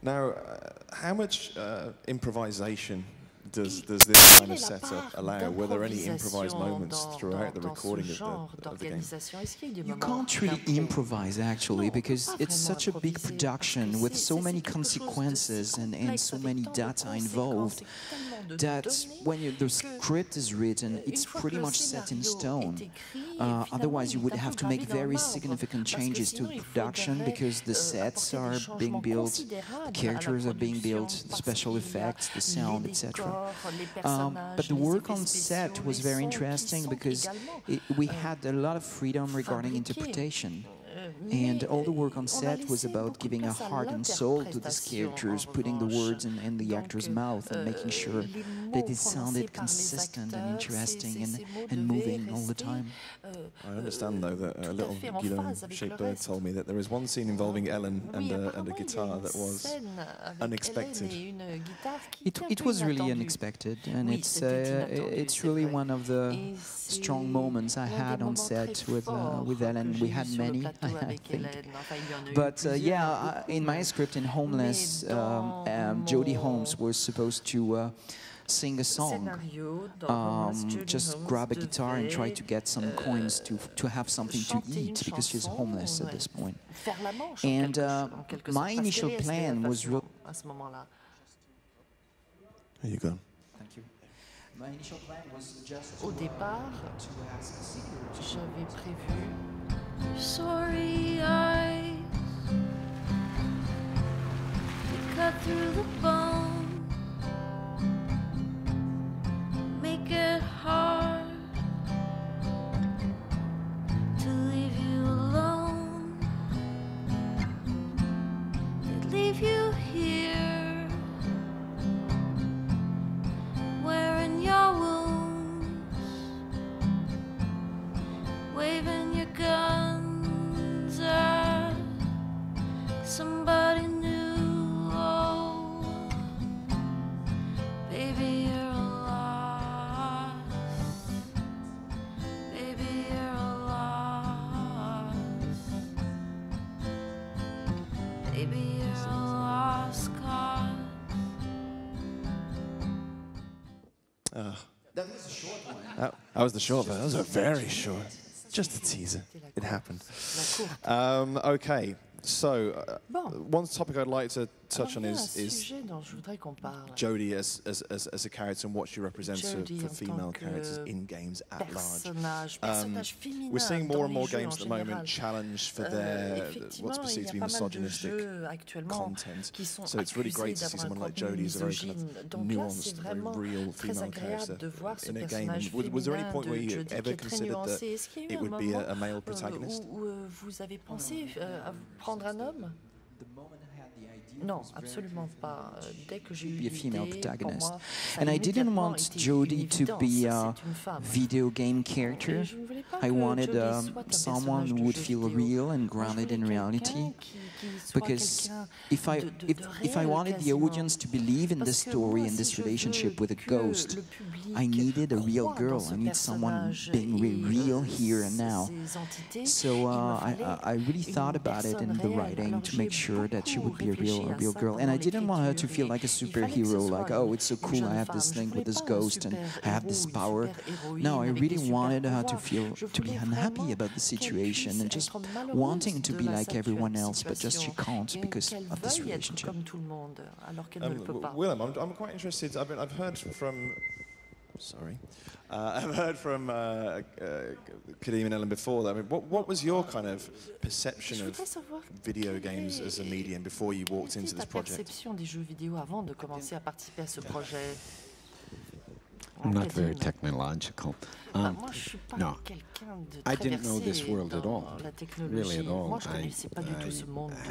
Now, how much improvisation does this kind of setup allow? Were there any improvised moments throughout the recording of the game? You can't really improvise, actually, because it's such a big production with so many consequences and so many data involved that when the script is written, it's pretty much set in stone. Otherwise, you would have to make very significant changes to the production because the sets are being built, the characters are being built, the special effects, the sound, etc. But the work on set was very interesting because we had a lot of freedom regarding interpretation. And all the work on set was about giving a heart and soul to these characters, putting the words in the actor's mouth and making sure that it sounded consistent and interesting and moving all the time. I understand, though, that a little guidon-shaped bird told me that there is one scene involving Ellen and a guitar that was unexpected. It was really unexpected, and it's really one of the strong moments I had on set with Ellen. We had many, I think. But yeah, in my script in Homeless, Jodie Holmes was supposed to sing a song, just grab a guitar and try to get some coins to have something to eat because she's homeless at this point. And my initial plan was... Here you go. Thank you. My initial plan was just Au départ, j'avais prévu sorry eyes, you cut through the bone, make it hard to leave you alone. They leave you here, wearing your wounds, waving your guns at somebody new. Oh, baby, you're lost. Baby, you're lost. Baby, you're a lost cause. That was a short one. That was the short one. That was a very short. Just a teaser. It happened. Okay, so one topic I'd like to touch on is Jodie as a character and what she represents for female characters in games at large. We're seeing more and more games at the moment challenged for their what's perceived to be misogynistic content. So it's really great to see someone like Jodie as a very kind of nuanced, very real female character in a game. And was there any point where you ever considered that it would be a male protagonist? Vous avez pensé à prendre un homme? Non, absolument pas. Dès que j'ai eu Be a female l'idée, protagonist, pour moi, and I didn't want Jodie to be a video game character. I wanted someone who would feel real and grounded in reality. Because if I wanted the audience to believe in this story and this relationship with a ghost, I needed a real girl. I need someone being real here and now. So I really thought about it in the writing to make sure that she would be a real girl. And I didn't want her to feel like a superhero, like, oh, it's so cool, I have this thing with this ghost and I have this power. No, I really wanted her to be unhappy about the situation and just wanting to be like everyone else, but just she can't because of this relationship. Willem, I'm quite interested. I've heard from... Sorry. I've heard from Kadeem and Ellen before that. I mean, what was your kind of perception of video games as a medium before you walked into this project? Perception des jeux vidéo avant de commencer à participer à ce projet? I'm not very technological. No, I didn't know this world at all, really at all. I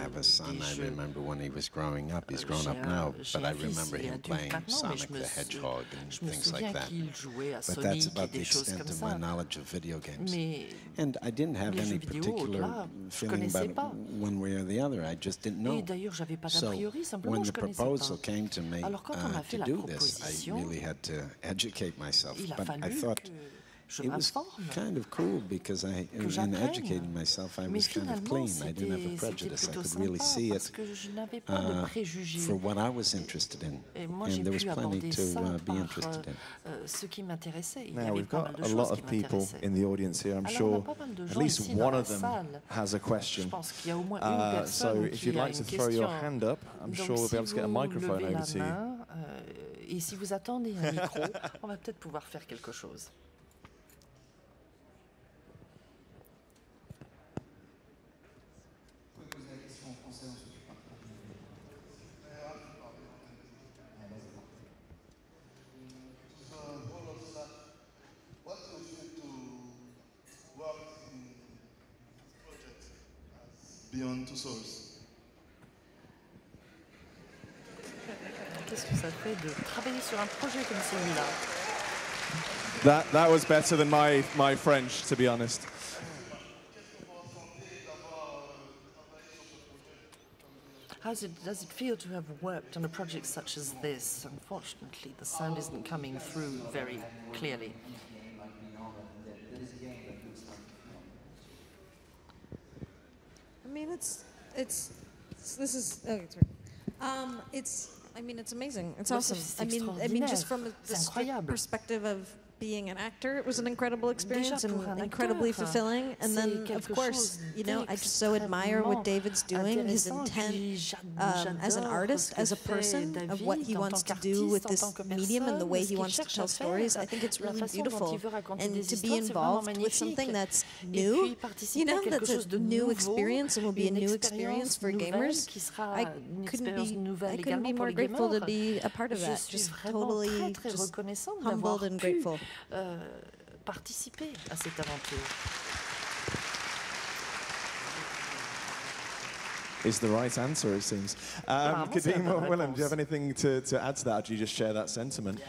have a son, I remember when he was growing up, he's grown up now, but I remember him playing Sonic the Hedgehog and things like that. But that's about the extent of my knowledge of video games. And I didn't have any particular feeling about one way or the other, I just didn't know. So when the proposal came to me to do this, I really had to educate myself. But I thought it was kind of cool because in educating myself, I was kind of clean. I didn't have a prejudice. I could really see it for what I was interested in, and there was plenty to be interested in. Now we've got a lot of people in the audience here. I'm sure at least one of them has a question. So if you'd like to throw your hand up, I'm sure we'll be able to get a microphone over to you. Et si vous attendez un micro, on va peut-être pouvoir faire quelque chose. Beyond Two Souls. Qu'est-ce que ça fait de travailler sur un projet comme celui-là? That was better than my French, to be honest. Does it feel to have worked on a project such as this? Unfortunately, the sound isn't coming through very clearly. I mean, it's amazing. It's awesome. I mean, just from the perspective of being an actor, it was an incredible experience and incredibly fulfilling. And then, of course, you know, I just so admire what David's doing, his intent as an artist, as a person, of what he wants to do with this medium and the way he wants to tell stories. I think it's really beautiful. And to be involved with something that's new, you know, that's a new experience and will be a new experience for gamers, I couldn't be more grateful to be a part of that. Just totally just humbled and grateful. Participer à cette aventure. Is the right answer, it seems. Kadeem or Willem, do you have anything to add to that, or do you just share that sentiment?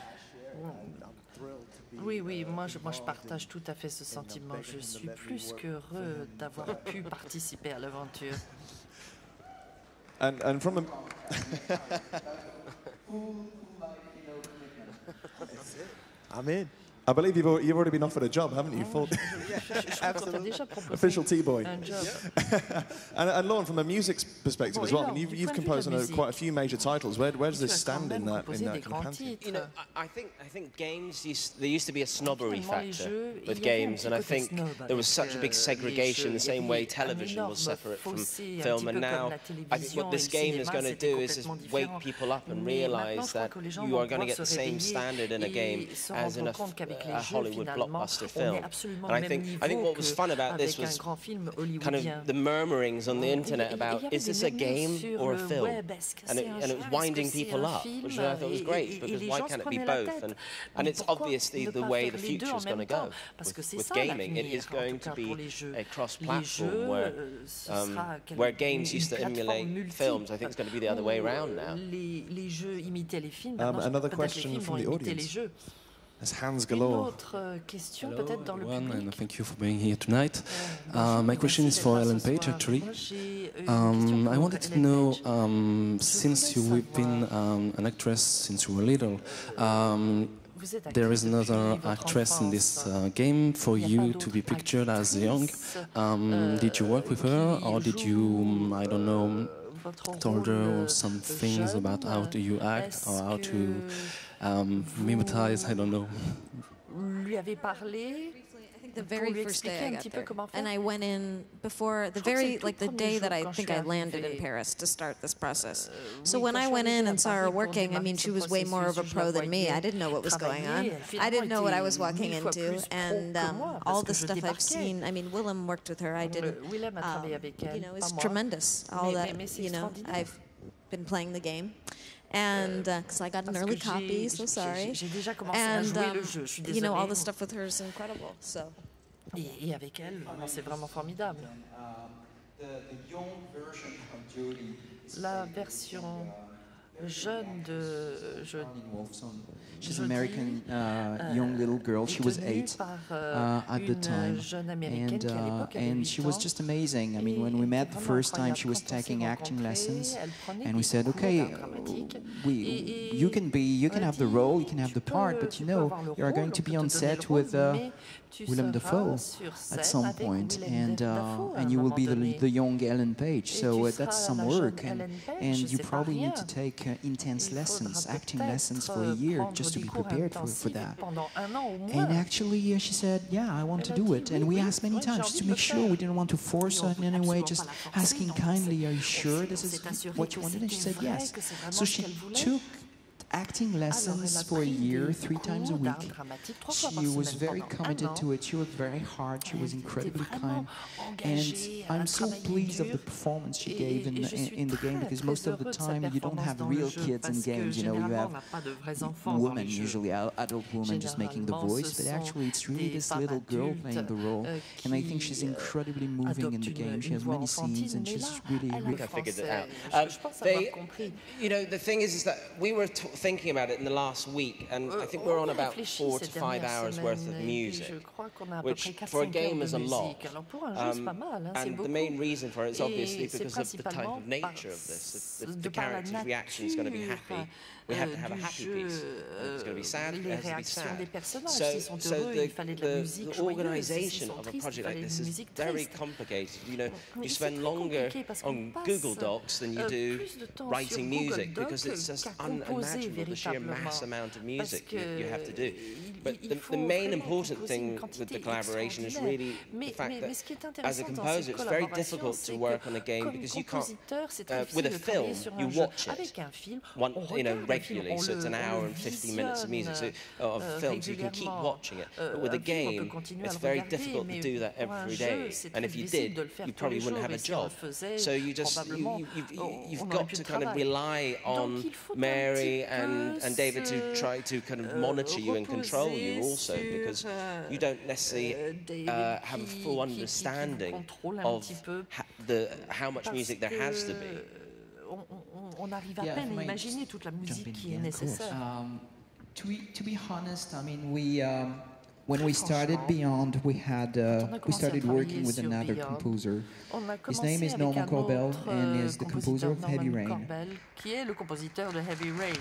Oui, moi je partage tout à fait ce sentiment. Je suis plus qu'heureux d'avoir pu participer à l'aventure. And from a... I'm in. I believe you've already been offered a job, haven't you? Absolutely. Official T-boy. And Lauren, from a music perspective as well, I mean, you've composed on quite a few major titles. Where does this stand in that kind of pantheon? You know, I think games there used to be a snobbery factor with games, and I think there was such a big segregation, the same way television was separate from film. And now, I think what this game is going to do is just wake people up and realise that you are going to get the same standard in a game as in a Hollywood blockbuster film. And I think what was fun about this was kind of the murmurings on the internet about, is this a game or a film? And it was winding people up, which I thought was great, because why can't it be both? And it's obviously the way the future is going to go. With gaming, it is going to be a cross-platform where games used to emulate films. I think it's going to be the other way around now. Another question from the audience. There's hands galore. Hello, everyone, and thank you for being here tonight. My question is for Ellen Page, actually. I wanted to know, since you've been an actress since you were little, there is another actress in this game for you to be pictured as young. Did you work with her, or did you, I don't know, told her some things about how do you act, or how to mimetize, I don't know. Lui avait parlé. The very first day I got there, and I went in before the the day that I think I landed in Paris to start this process. So when I went in and saw her working, I mean, she was way more of a pro than me. I didn't know what was going on. I didn't know what I was walking into, and all the stuff I've seen. I mean, Willem worked with her. I didn't. You know, it's tremendous. All that, you know, I've been playing the game. And because I got an early copy, so sorry. And you know, all the stuff with her is incredible. So. Et avec elle, c'est vraiment formidable. La version She's an American young little girl. She was 8 at the time, and she was just amazing. I mean, when we met the first time, she was taking acting lessons, and we said, "Okay, you can have the role, you can have the part, but you know, you are going to be on set with Willem Dafoe at some point, and you will be the young Ellen Page. So that's some work, and you probably need to take intense lessons, acting lessons for a year just to be prepared for that." And actually, she said, "Yeah, I want to do it." And we asked many times just to make sure we didn't want to force her in any way, just asking kindly, "Are you sure this is what you wanted?" And she said yes. So she took acting lessons for a year, 3 times a week. She was very committed to it. She worked very hard. She was incredibly kind. And I'm so pleased of the performance she gave in the game, because most of the time you don't have real kids in games. You know, you have women, usually adult women, just making the voice. But actually, it's really this little girl playing the role. And I think she's incredibly moving in the game. She has many scenes, and she's really, really... I figured it out. You know, the thing is that we were thinking about it in the last week, and I think we're on about 4 to 5 hours worth of music, which for a game is a lot. And the main reason for it is obviously because of the type of nature of this. If the character's reaction is going to be happy, we have to have a happy piece. If it's going to be sad, it has to be sad. So the organisation of a project like this is very complicated. You know, you spend longer on Google Docs than you do writing music, because it's just unimaginable, the sheer mass amount of music you have to do. But the main important thing with the collaboration is really the fact that as a composer it's very difficult to work on a game, because you can't, with a film, you watch it regularly, so it's an hour and 50 minutes of music, of film, so you can keep watching it. But with a game, it's very difficult to do that every day, and if you did, you probably wouldn't have a job. So you've got to kind of rely on Mary and David to try to kind of monitor you and control you also, because you don't necessarily have a full understanding of how much music there has to be. On arrive à peine à imaginer toute la musique qui est nécessaire. To be honest, I mean, when we started Beyond, we started working with another composer. His name is Norman Corbell, and is the composer of Heavy Rain. Qui est le compositeur de Heavy Rain.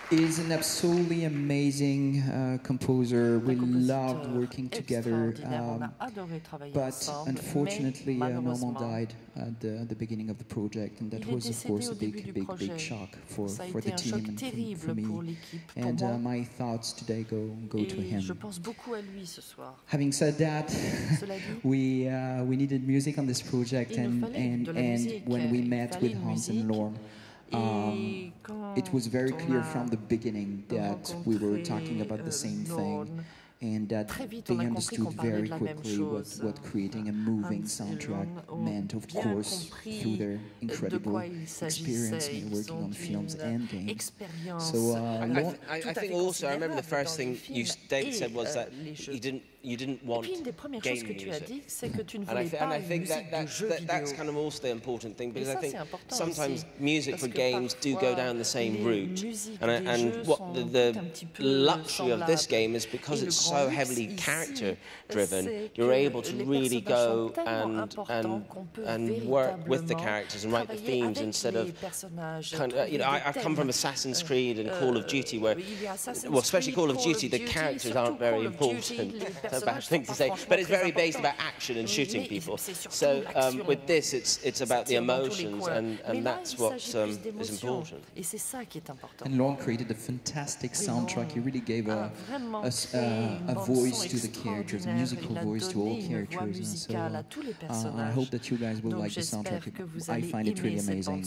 He's an absolutely amazing composer. We loved working together, but unfortunately Norman died at the beginning of the project, and that was of course a big shock for the team and for me. And my thoughts today go to him. Having said that, we needed music on this project, and when we met with Hans and Lorne, it was very clear from the beginning that we were talking about the same thing, and that they understood very quickly what creating a moving soundtrack meant, of course, through their incredible experience working on films and games. So I think also, I remember the first thing David said was that you didn't want game music. And I think that's kind of also the important thing, because I think sometimes music for games do go down the same route. And what the luxury of this game is, because it's so heavily character-driven, you're able to really go and work with the characters and write the themes, instead of kind of, you know, I've come from Assassin's Creed and Call of Duty, where, well, especially Call of Duty, the characters aren't very important. That's a bad thing to say, but it's very based about action and shooting people. So with this, it's about the emotions, and that's what is important. And Lorne created a fantastic soundtrack. He really gave a voice to the characters, a musical voice to all characters. And so I hope that you guys will like the soundtrack. I find it really amazing.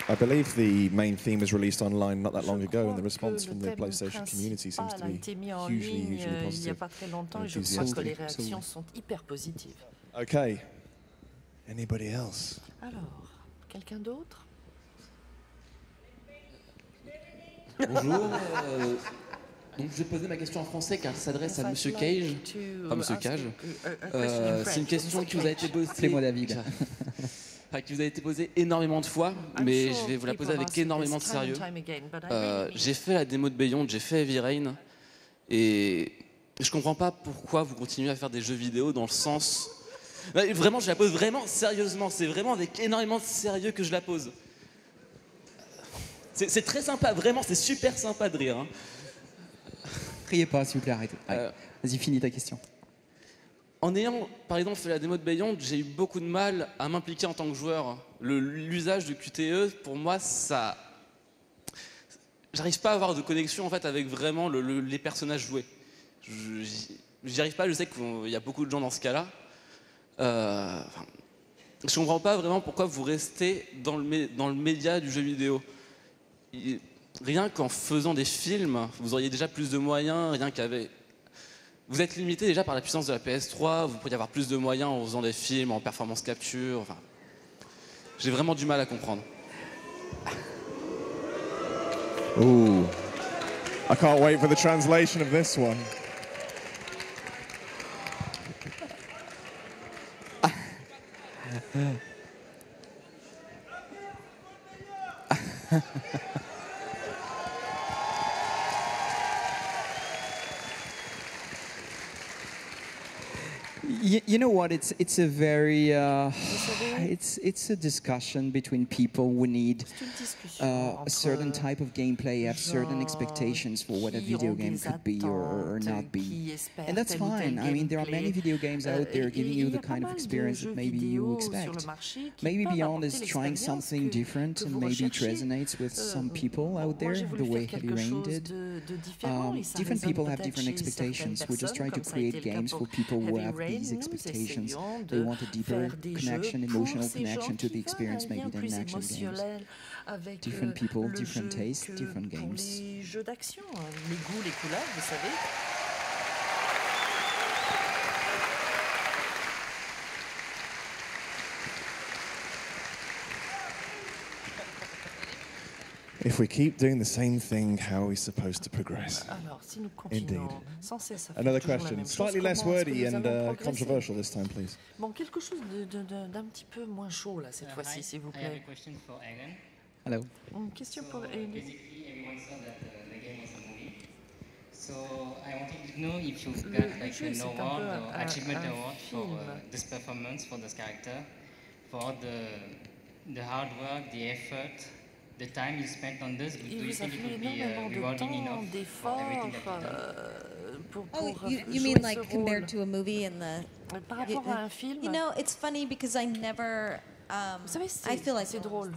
I believe the main theme was released online not that long ago, and the response from the PlayStation community seems to be hugely positive. Okay. Anybody else? Alors, quelqu'un d'autre? Bonjour. Donc je vais poser ma question en français car elle s'adresse à Monsieur Cage. Enfin, Monsieur Cage. C'est une question qui vous a été posée. Appelez-moi David. Qui vous a été posée énormément de fois, mais je vais vous la poser avec énormément de sérieux. J'ai fait la démo de Beyond, j'ai fait Heavy Rain, et je comprends pas pourquoi vous continuez à faire des jeux vidéo dans le sens... Vraiment, je la pose vraiment sérieusement, c'est vraiment avec énormément de sérieux que je la pose. C'est très sympa, vraiment, c'est super sympa de rire. Hein. Riez pas, s'il vous plaît, arrêtez. Vas-y, finis ta question. En ayant, par exemple, fait la démo de Beyond, j'ai eu beaucoup de mal à m'impliquer en tant que joueur. L'usage de QTE, pour moi, ça... J'arrive pas à avoir de connexion, en fait, avec vraiment les personnages joués. J'y arrive pas, je sais qu'il y a beaucoup de gens dans ce cas-là. Je comprends pas vraiment pourquoi vous restez dans le média du jeu vidéo. Rien qu'en faisant des films, vous auriez déjà plus de moyens, rien qu'avec... Vous êtes limité déjà par la puissance de la PS3, vous pourriez avoir plus de moyens en faisant des films, en performance capture, enfin... J'ai vraiment du mal à comprendre. Ooh. I can't wait for the translation of this one. You know what? It's a very it's a discussion between people who need a certain type of gameplay, have certain expectations for what a video game could be or not be, and that's fine. I mean, there are many video games out there giving you the kind of experience that maybe you expect. Maybe Beyond is trying something different, and maybe it resonates with some people out there the way Heavy Rain did. Different people have different expectations. We just try to create games for people who have these expectations. They want a deeper connection, emotional connection to the experience maybe than in action games. Different people, different tastes, different games. Les jeux d'action, les goûts, les couleurs, vous savez. If we keep doing the same thing, how are we supposed to progress? Alors, si nous continuons sans cesse à faire Another toujours la question, même chose, slightly less comment est-ce que wordy nous and allons progresser? controversial this time, please. Bon, quelque chose d'un petit peu moins chaud là cette fois-ci, s'il vous plaît. Hello. Une question pour Ellen. So I wanted to know if you got like an award or achievement award for this performance for this character, for the hard work, the effort, the time you spent on this. Do you think it would be rewarding enough for everything that you done? You mean like compared to a movie and the... Par rapport à un film. You know, it's funny because I never... I feel like c'est drôle.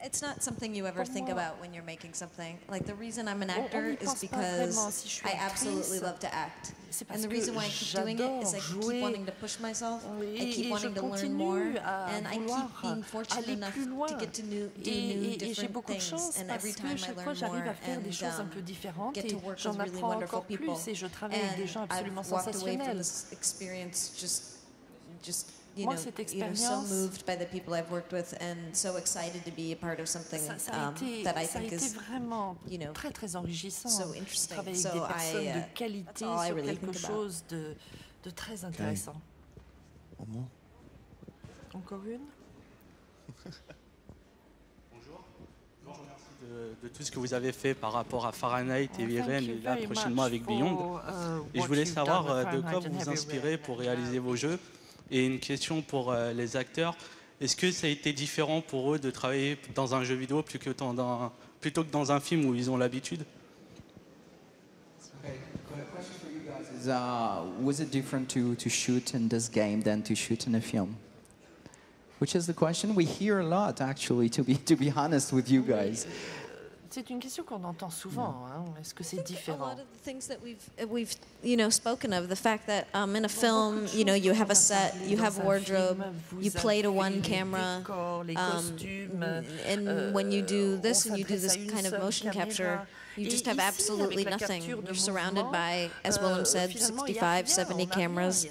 It's not something you ever think about when you're making something. Like, the reason I'm an actor is because I absolutely love to act. And the reason why I keep doing it is I keep wanting to push myself, I keep wanting to learn more, and I keep being fortunate enough to get to do new different things. And every time I learn more and get to work with really wonderful people. And I've walked away from this experience just you know, so moved by the people I've worked with and so excited to be a part of something that I think is, you know, très enrichissant. So interesting. Travailler avec des personnes de qualité sur quelque chose de très intéressant. Encore une? Bonjour. Bonjour, merci de tout ce que vous avez fait par rapport à Fahrenheit et Viren et là prochainement avec Beyond. Et je voulais savoir de quoi vous vous inspirez pour réaliser vos jeux. Et une question pour les acteurs, est-ce que ça a été différent pour eux de travailler dans un jeu vidéo plutôt que dans un film où ils ont l'habitude? Was it different to shoot in this game than to shoot in a film? Which is the question we hear a lot, actually, to be honest with you guys. C'est une question qu'on entend souvent. Hein. Est-ce que c'est différent? A lot of the things that we've you know spoken of, the fact that in a film, you know, you have a set, you have a wardrobe, you play to one camera, and when you do this and you do this kind of motion capture, you just have absolutely nothing. You're surrounded by, as Willem said, 65, 70 cameras.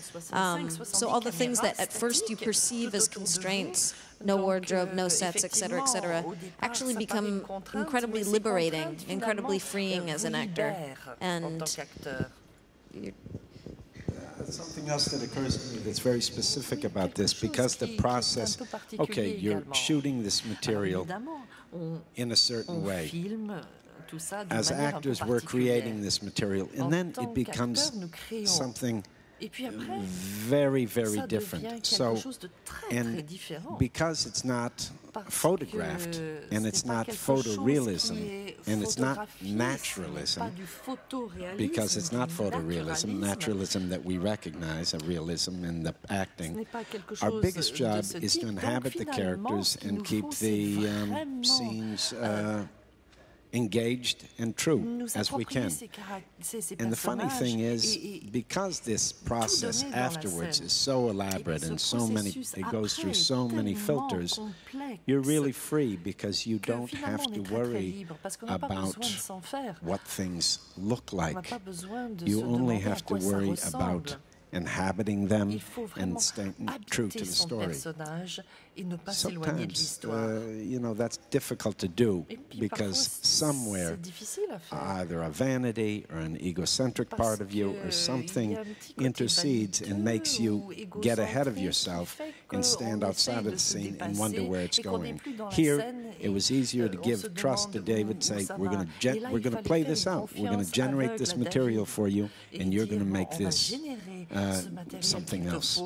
So all the things that at first you perceive as constraints no wardrobe, no sets, etc., actually become incredibly liberating, incredibly freeing as an actor. And something else that occurs to me that's very specific about this, because the process, okay, you're shooting this material in a certain way. As actors, we're creating this material, and then it becomes something very, very different. So, and because it's not photographed, and it's not photorealism, and it's not naturalism, because it's not photorealism, naturalism that we recognize, a realism in the acting, our biggest job is to inhabit the characters and keep the scenes engaged and true as we can. And the funny thing is, because this process afterwards is so elaborate and so many, it goes through so many filters, you're really free, because you don't have to worry about what things look like. You only have to worry about inhabiting them and staying true to the story. Sometimes, you know, that's difficult to do, because somewhere, either a vanity or an egocentric part of you or something intercedes and makes you get ahead of yourself and stand outside of the scene and wonder where it's going. Here, it was easier to give trust to David, say, we're going to play this out, we're going to generate this material for you, and you're going to make this something else.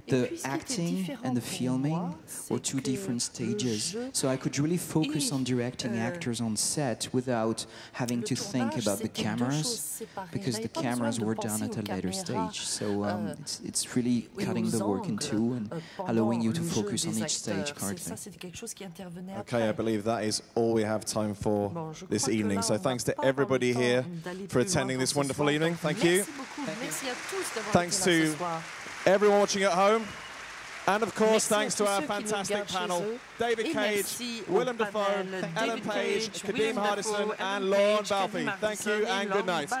The acting and the filming were two different stages, so I could really focus on directing actors on set without having to think about the cameras, because the cameras were done at a later stage. So it's really cutting the work in two and allowing you to focus on each stage correctly. Okay, I believe that is all we have time for this evening. So thanks to everybody here for attending this wonderful evening. Thank you. Thanks to everyone watching at home. And of course, thanks to our fantastic panel, David Cage, Willem Dafoe, Ellen Page, Kadeem Herdison, and Lorne Balfe. Thank you and good night.